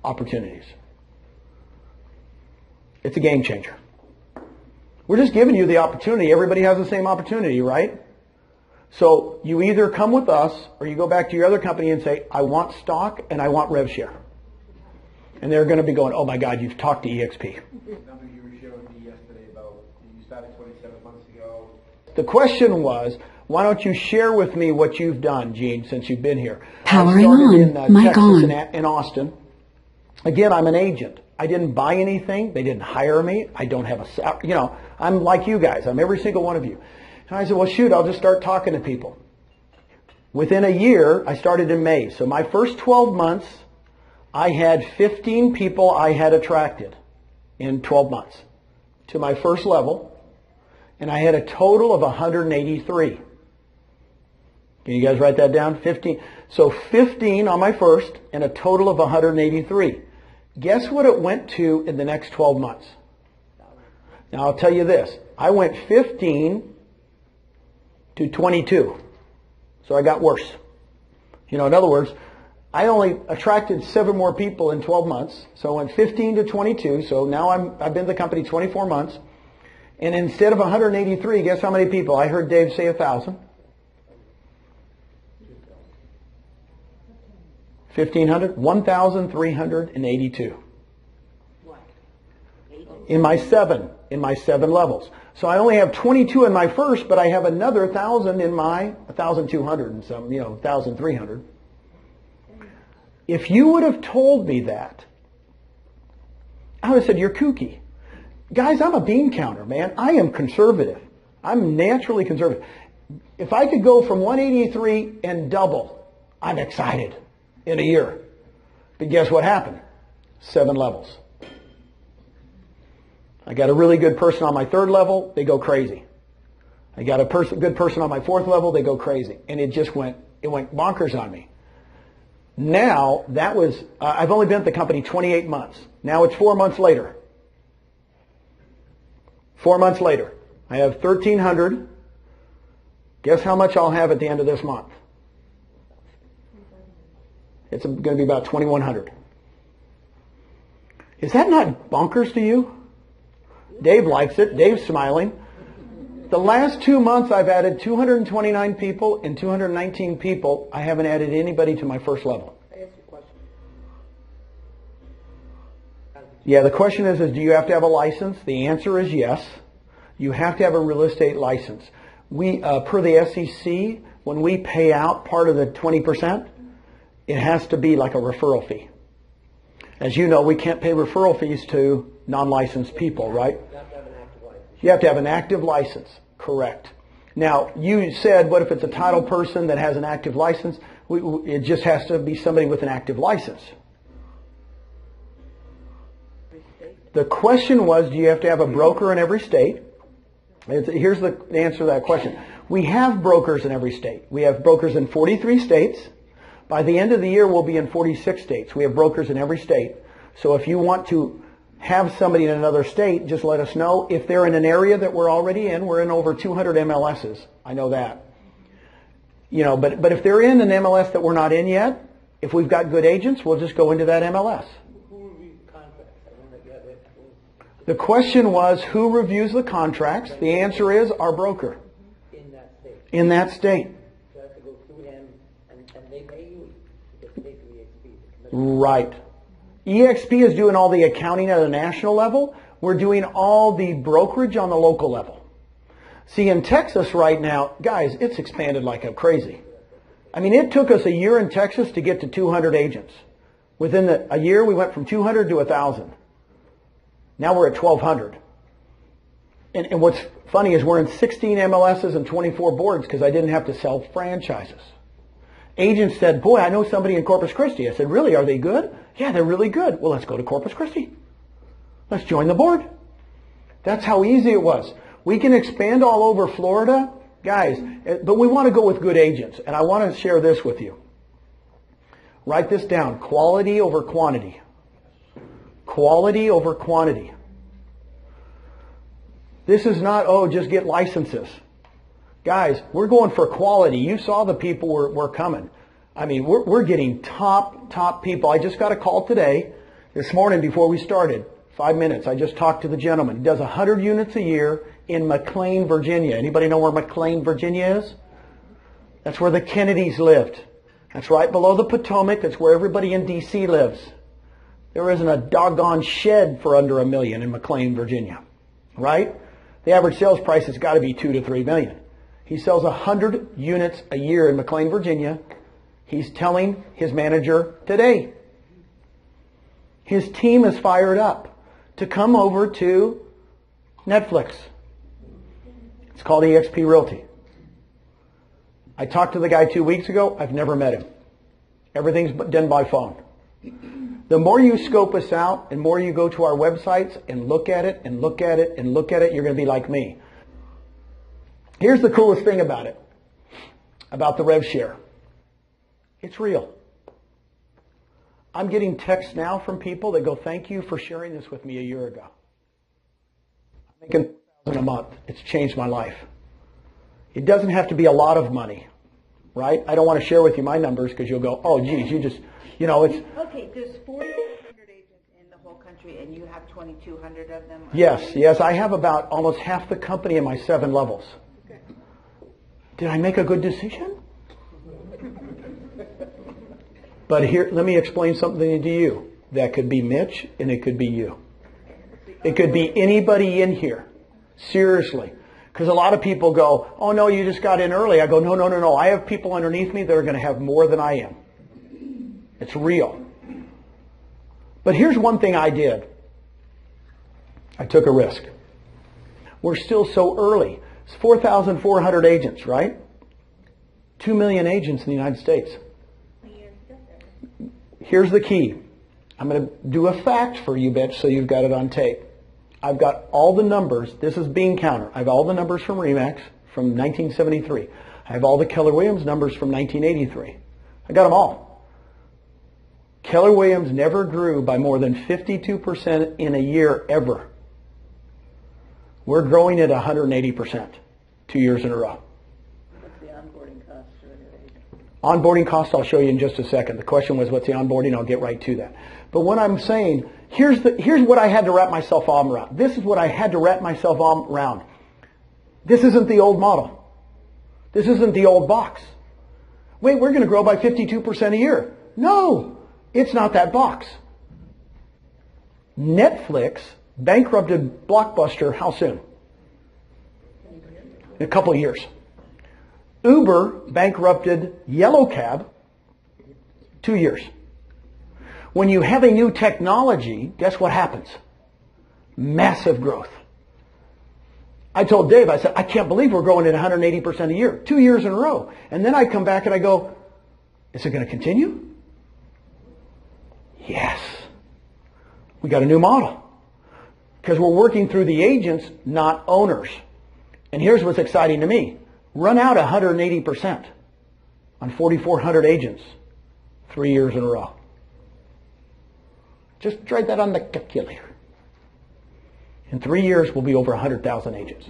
opportunities? It's a game changer. We're just giving you the opportunity. Everybody has the same opportunity, right? So you either come with us or you go back to your other company and say, I want stock and I want rev share. And they're going to be going, oh my God, you've talked to eXp. The number you were showing me yesterday about you started 27 months ago. The question was, why don't you share with me what you've done, Gene, since you've been here? Powering I started on. in Mic Texas on. in Austin. Again, I'm an agent. I didn't buy anything. They didn't hire me. I don't have a, I'm like you guys. I'm every single one of you. And I said, well, shoot, I'll just start talking to people. Within a year, I started in May. So my first 12 months, I had 15 people I had attracted in 12 months to my first level. And I had a total of 183. Can you guys write that down? 15. So 15 on my first and a total of 183. Guess what it went to in the next 12 months? Now I'll tell you this. I went 15 to 22. So I got worse. In other words, I only attracted 7 more people in 12 months. So I went 15 to 22. So now I've been at the company 24 months. And instead of 183, guess how many people? I heard Dave say 1,000. 1,500? 1,382. In my seven levels. So I only have 22 in my first, but I have another 1,000 in my 1,200 and some, 1,300. If you would have told me that, I would have said, you're kooky. Guys, I'm a bean counter, man. I am conservative. I'm naturally conservative. If I could go from 183 and double, I'm excited in a year. But guess what happened? 7 levels. I got a really good person on my 3rd level, they go crazy. I got a good person on my 4th level, they go crazy. And it went bonkers on me. Now, that was, I've only been at the company 28 months. Now it's 4 months later. 4 months later. I have 1,300. Guess how much I'll have at the end of this month? It's going to be about 2,100. Is that not bonkers to you? Dave likes it. Dave's smiling. The last 2 months I've added 229 people and 219 people. I haven't added anybody to my first level. I ask you a question. Yeah, the question is do you have to have a license? The answer is yes. You have to have a real estate license. We, per the SEC, when we pay out part of the 20%, it has to be like a referral fee. As you know, we can't pay referral fees to non-licensed people, right? You have to have an active license. Correct. Now, you said, what if it's a title person that has an active license? It just has to be somebody with an active license. The question was, do you have to have a broker in every state? Here's the answer to that question. We have brokers in every state. We have brokers in 43 states. By the end of the year, we'll be in 46 states. We have brokers in every state. So if you want to have somebody in another state, just let us know. If they're in an area that we're already in, we're in over 200 MLSs. I know that. But if they're in an MLS that we're not in yet, if we've got good agents, we'll just go into that MLS. Who reviews contracts? I don't think that it. The question was, who reviews the contracts? The answer is our broker. In that state. In that state. So I have to go through him, and they pay you to get paid through eXp. Right. eXp is doing all the accounting at a national level. We're doing all the brokerage on the local level. See, in Texas right now, guys, it's expanded like crazy. I mean, it took us a year in Texas to get to 200 agents. Within a year, we went from 200 to 1,000. Now we're at 1,200. And what's funny is we're in 16 MLSs and 24 boards because I didn't have to sell franchises. Agents said, boy, I know somebody in Corpus Christi. I said, really? Are they good? Yeah, they're really good. Well, let's go to Corpus Christi. Let's join the board. That's how easy it was. We can expand all over Florida, guys, but we want to go with good agents. And I want to share this with you. Write this down. Quality over quantity. Quality over quantity. This is not, just get licenses. Guys, we're going for quality. You saw the people we're coming. I mean, we're getting top people. I just got a call today, this morning before we started. 5 minutes. I just talked to the gentleman. He does 100 units a year in McLean, Virginia. Anybody know where McLean, Virginia is? That's where the Kennedys lived. That's right below the Potomac. That's where everybody in D.C. lives. There isn't a doggone shed for under $1 million in McLean, Virginia. Right? The average sales price has got to be $2 to $3 million. He sells 100 units a year in McLean, Virginia. He's telling his manager today. His team is fired up to come over to Netflix. It's called eXp Realty. I talked to the guy 2 weeks ago. I've never met him. Everything's done by phone. The more you scope us out and more you go to our websites and look at it and look at it and look at it, you're going to be like me. Here's the coolest thing about it, about the rev share. It's real. I'm getting texts now from people that go, thank you for sharing this with me a year ago. I'm making $4,000 a month. It's changed my life. It doesn't have to be a lot of money, right? I don't want to share with you my numbers because you'll go, oh, geez, you just, it's... Okay, there's 4,500 agents in the whole country, and you have 2,200 of them? Yes. I have about almost half the company in my 7 levels. Okay. Did I make a good decision? But here, let me explain something to you. That could be Mitch, and it could be you. It could be anybody in here. Seriously. Because a lot of people go, oh, no, you just got in early. I go, no. I have people underneath me that are going to have more than I am. It's real. But here's one thing I did. I took a risk. We're still so early. It's 4,400 agents, right? 2 million agents in the United States. Here's the key. I'm going to do a fact for you, Bitch, so you've got it on tape. I've got all the numbers. This is Bean Counter. I have all the numbers from RE/MAX from 1973. I have all the Keller Williams numbers from 1983. I got them all. Keller Williams never grew by more than 52% in a year ever. We're growing at 180% 2 years in a row. What's the onboarding cost for an agent? Onboarding cost, I'll show you in just a second. The question was, what's the onboarding? I'll get right to that. But what I'm saying, here's what I had to wrap myself arm around. This is what I had to wrap myself arm around. This isn't the old model. This isn't the old box. Wait, we're going to grow by 52% a year. No, it's not that box. Netflix bankrupted Blockbuster how soon? In a couple of years. Uber bankrupted Yellow Cab 2 years. When you have a new technology, guess what happens? Massive growth. I told Dave, I said, I can't believe we're growing at 180% a year, 2 years in a row. And then I come back and I go, is it going to continue? Yes. We got a new model. Because we're working through the agents, not owners. And here's what's exciting to me. run out 180% on 4,400 agents 3 years in a row. Just try that on the calculator. In 3 years, we'll be over 100,000 agents.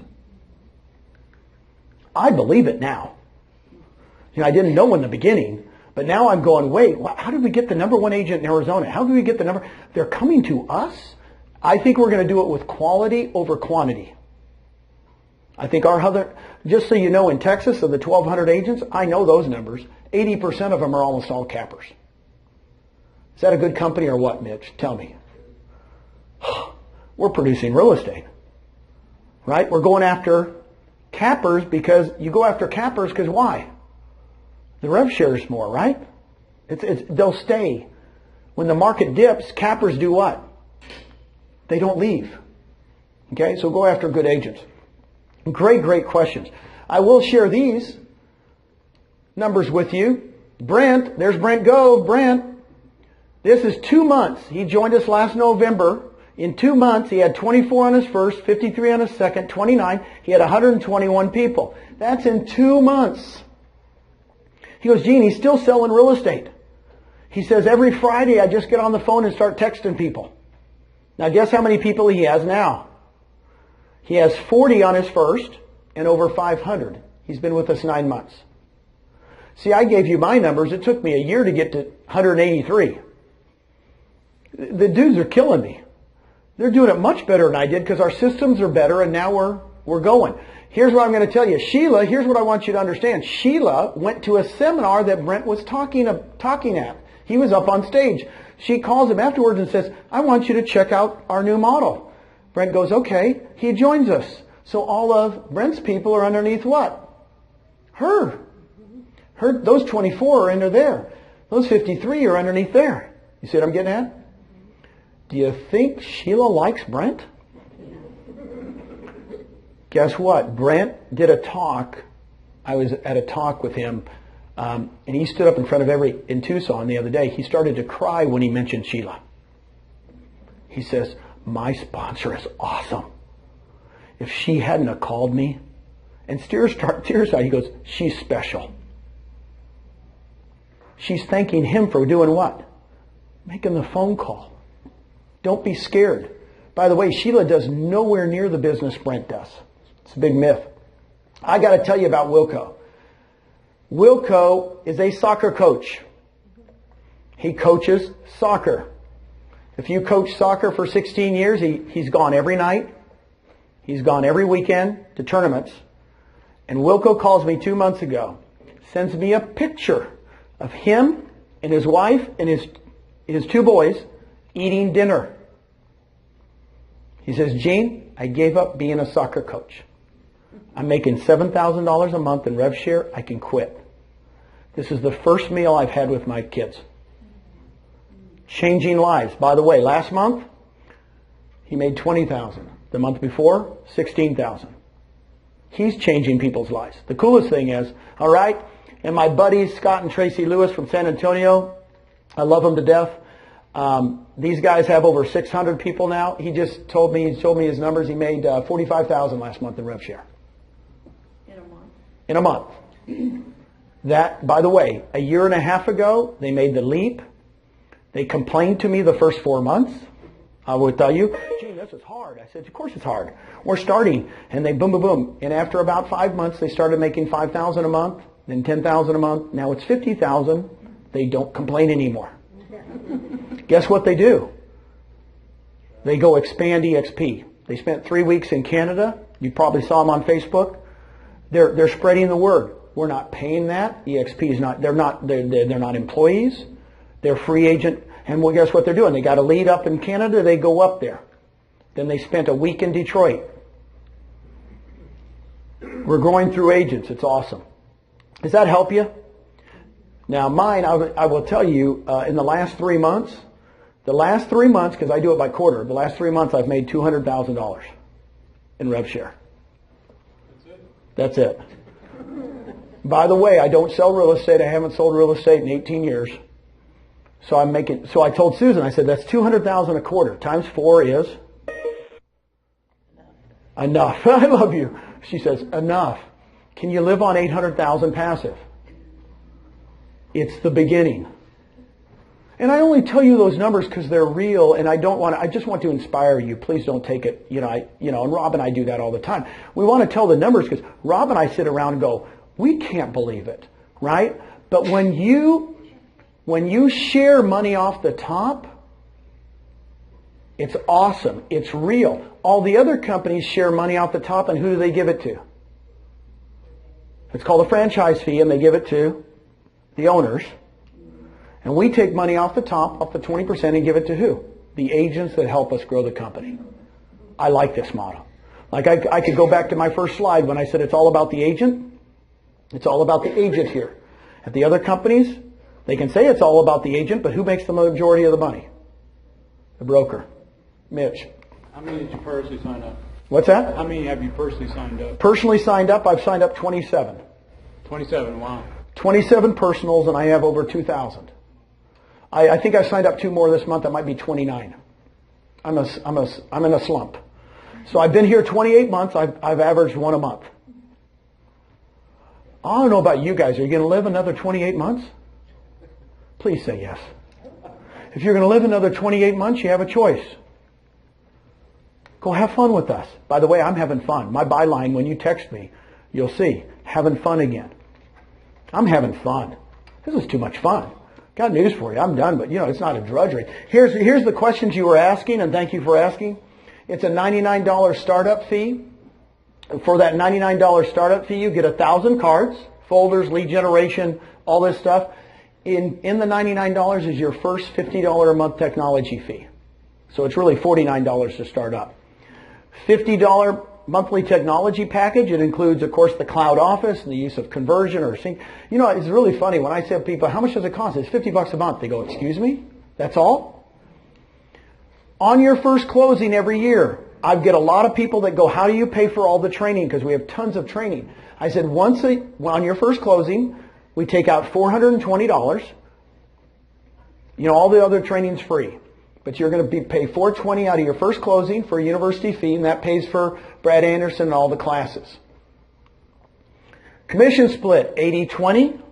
I believe it now. I didn't know in the beginning, but now I'm going, wait, how did we get the number one agent in Arizona? How did we get the number? They're coming to us. I think we're going to do it with quality over quantity. I think just so you know, in Texas, of the 1,200 agents, I know those numbers. 80% of them are almost all cappers. Is that a good company or what, Mitch? Tell me. We're producing real estate, right? We're going after cappers because you go after cappers because why? The rev share is more, right? They'll stay. When the market dips, cappers do what? They don't leave. Okay, so go after good agents. Great questions. I will share these numbers with you. Brent, there's Brent Gove. Brent, this is 2 months. He joined us last November. In 2 months, he had 24 on his first, 53 on his second, 29. He had 121 people. That's in 2 months. He goes, Gene, he's still selling real estate. He says, every Friday I just get on the phone and start texting people. Now guess how many people he has now? He has 40 on his first and over 500. He's been with us 9 months. See, I gave you my numbers. It took me a year to get to 183. The dudes are killing me. They're doing it much better than I did because our systems are better and now we're going. Here's what I'm going to tell you. Sheila, here's what I want you to understand. Sheila went to a seminar that Brent was talking at. He was up on stage. She calls him afterwards and says, I want you to check out our new model. Brent goes, okay. He joins us. So all of Brent's people are underneath what? Her. Those 24 are under there. Those 53 are underneath there. You see what I'm getting at? Do you think Sheila likes Brent? Guess what? Brent did a talk. I was at a talk with him, and he stood up in front of in Tucson the other day. He started to cry when he mentioned Sheila. He says, my sponsor is awesome. If she hadn't have called me, and tears out, he goes, she's special. She's thanking him for doing what? Making the phone call. Don't be scared. By the way, Sheila does nowhere near the business Brent does. It's a big myth. I got to tell you about Wilco. Wilco is a soccer coach. He coaches soccer. If you coach soccer for 16 years, he's gone every night. He's gone every weekend to tournaments. And Wilco calls me 2 months ago, sends me a picture of him and his wife and his 2 boys eating dinner. He says, Gene, I gave up being a soccer coach. I'm making $7,000 a month in rev share. I can quit. This is the first meal I've had with my kids. Changing lives. By the way, last month, he made $20,000. The month before, $16,000. He's changing people's lives. The coolest thing is, all right, and my buddies, Scott and Tracy Lewis from San Antonio, I love them to death. These guys have over 600 people now. He just told me his numbers. He made $45,000 last month in rev share. In a month. That, by the way, a year and a half ago, they made the leap. They complained to me the first 4 months. I would tell you, Gene, this is hard. I said, of course it's hard. We're starting. And they boom, boom, boom. And after about 5 months, they started making $5,000 a month, then $10,000 a month. Now it's $50,000. They don't complain anymore. Guess what they do? They go expand eXp. They spent 3 weeks in Canada. You probably saw them on Facebook. They're spreading the word. We're not paying that. eXp is not. They're not employees. They're free agent. And well, guess what they're doing? They got a lead up in Canada. They go up there. Then they spent a week in Detroit. We're growing through agents. It's awesome. Does that help you? Now mine, I will tell you, in the last 3 months, because I do it by quarter, the last 3 months I've made $200,000 in rev share. That's it. By the way, I don't sell real estate. I haven't sold real estate in 18 years. So I told Susan, I said, that's $200,000 a quarter. Times 4 is enough. I love you. She says, enough. Can you live on 800,000 passive? It's the beginning. And I only tell you those numbers because they're real, and I just want to inspire you. Please don't take it, and Rob and I do that all the time. We want to tell the numbers because Rob and I sit around and go, we can't believe it, right? But when you share money off the top, it's awesome. It's real. All the other companies share money off the top, and who do they give it to? It's called a franchise fee, and they give it to the owners. And we take money off the top, off the 20%, and give it to who? The agents that help us grow the company. I like this model. Like I could go back to my first slide when I said it's all about the agent. It's all about the agent here. At the other companies, they can say it's all about the agent, but who makes the majority of the money? The broker. Mitch. How many did you personally sign up? What's that? How many have you personally signed up? Personally signed up, I've signed up 27. 27, wow. 27 personals, and I have over 2,000. I think I signed up 2 more this month. That might be 29. I'm in a slump. So I've been here 28 months. I've averaged 1 a month. I don't know about you guys. Are you going to live another 28 months? Please say yes. If you're going to live another 28 months, you have a choice. Go have fun with us. By the way, I'm having fun. My byline, when you text me, you'll see, having fun again. I'm having fun. This is too much fun. Got news for you. I'm done, but it's not a drudgery. Here's the questions you were asking, and thank you for asking. It's a $99 startup fee. For that $99 startup fee, you get 1,000 cards, folders, lead generation, all this stuff. In the $99 is your first $50 a month technology fee. So it's really $49 to start up. $50 monthly technology package. It includes, of course, the cloud office and the use of conversion or sync. It's really funny when I say to people, how much does it cost? It's $50 a month. They go, excuse me? That's all? On your first closing every year, I get a lot of people that go, how do you pay for all the training? Because we have tons of training. I said, on your first closing, we take out $420. All the other training's free. But you're going to pay $420 out of your first closing for a university fee, and that pays for Brad Anderson and all the classes. Commission split, 80-20.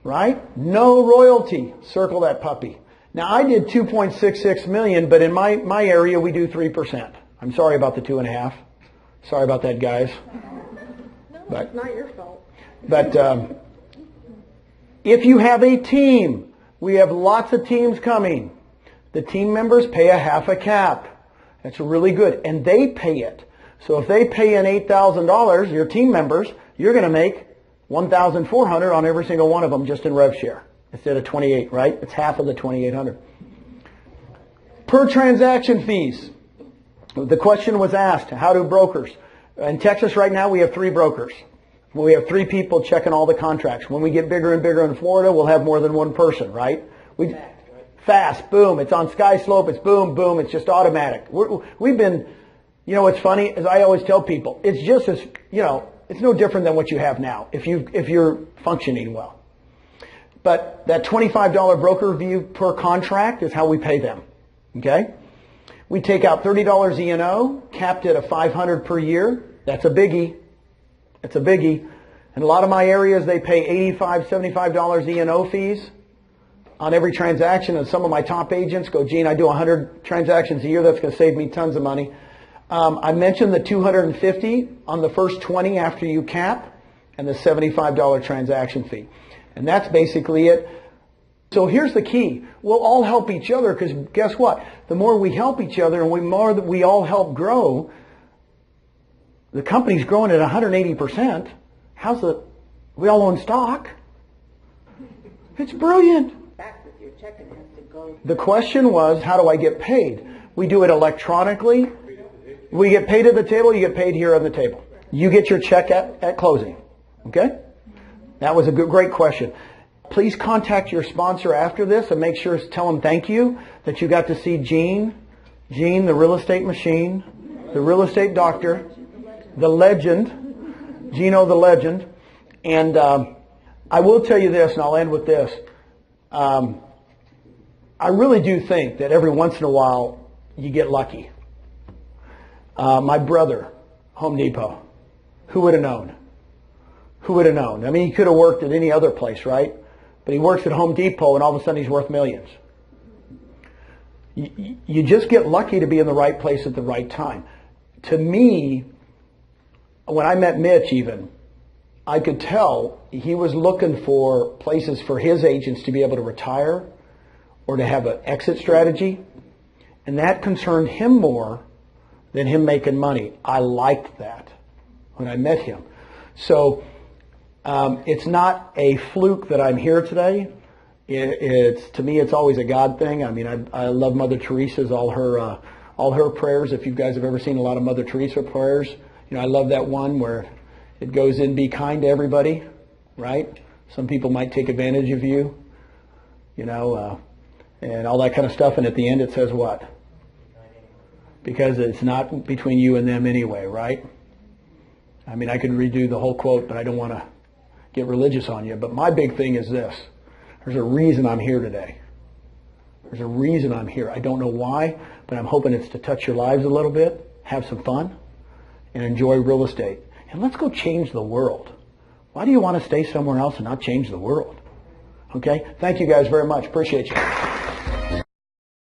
Right? No royalty. Circle that puppy. Now, I did $2.66 million, but in my area, we do 3%. I'm sorry about the 2.5. Sorry about that, guys. No, it's not your fault. But if you have a team, we have lots of teams coming. The team members pay a half a cap. That's really good. And they pay it. So if they pay in $8,000, your team members, you're going to make $1,400 on every single one of them just in rev share instead of 28, right? It's half of the 2,800. Per transaction fees. The question was asked, how do brokers? In Texas right now, we have 3 brokers. We have 3 people checking all the contracts. When we get bigger and bigger in Florida, we'll have more than 1 person, right? Fast, boom. It's on Sky Slope. It's boom, boom. It's just automatic. We've been, what's funny is I always tell people, it's just as, it's no different than what you have now if you're functioning well. But that $25 broker fee per contract is how we pay them. Okay? We take out $30 E&O, capped at a $500 per year. That's a biggie. It's a biggie. In a lot of my areas, they pay $85, $75 E&O fees on every transaction, and some of my top agents go, Gene, I do 100 transactions a year. That's going to save me tons of money. I mentioned the $250 on the first 20 after you cap, and the $75 transaction fee. And that's basically it. So here's the key. We'll all help each other because guess what? The more we help each other and the more that we all help grow, the company's growing at 180%. We all own stock. It's brilliant. Back with your checking has to go. The question was, how do I get paid? We do it electronically. We get paid at the table. You get paid here on the table. You get your check at closing. Okay? That was a great question. Please contact your sponsor after this and make sure to tell them thank you that you got to see Gene, the real estate machine, the real estate doctor, the legend, Gino the legend. And I will tell you this, and I'll end with this. I really do think that every once in a while you get lucky. My brother, Home Depot, Who would have known? Who would have known? I mean, he could have worked at any other place, right? But he works at Home Depot, and all of a sudden he's worth millions. You just get lucky to be in the right place at the right time. To me, when I met Mitch even, I could tell he was looking for places for his agents to be able to retire or to have an exit strategy. And that concerned him more than him making money. I liked that when I met him. So it's not a fluke that I'm here today. To me, it's always a God thing. I mean, I love Mother Teresa's, all her prayers. If you guys have ever seen a lot of Mother Teresa prayers, you know, I love that one where it goes in, be kind to everybody, right? Some people might take advantage of you, you know, and all that kind of stuff. And at the end, it says what? Because it's not between you and them anyway, right? I mean, I could redo the whole quote, but I don't want to get religious on you. But my big thing is this. There's a reason I'm here today. There's a reason I'm here. I don't know why, but I'm hoping it's to touch your lives a little bit, have some fun, and enjoy real estate. And let's go change the world. Why do you want to stay somewhere else and not change the world? Okay? Thank you guys very much. Appreciate you.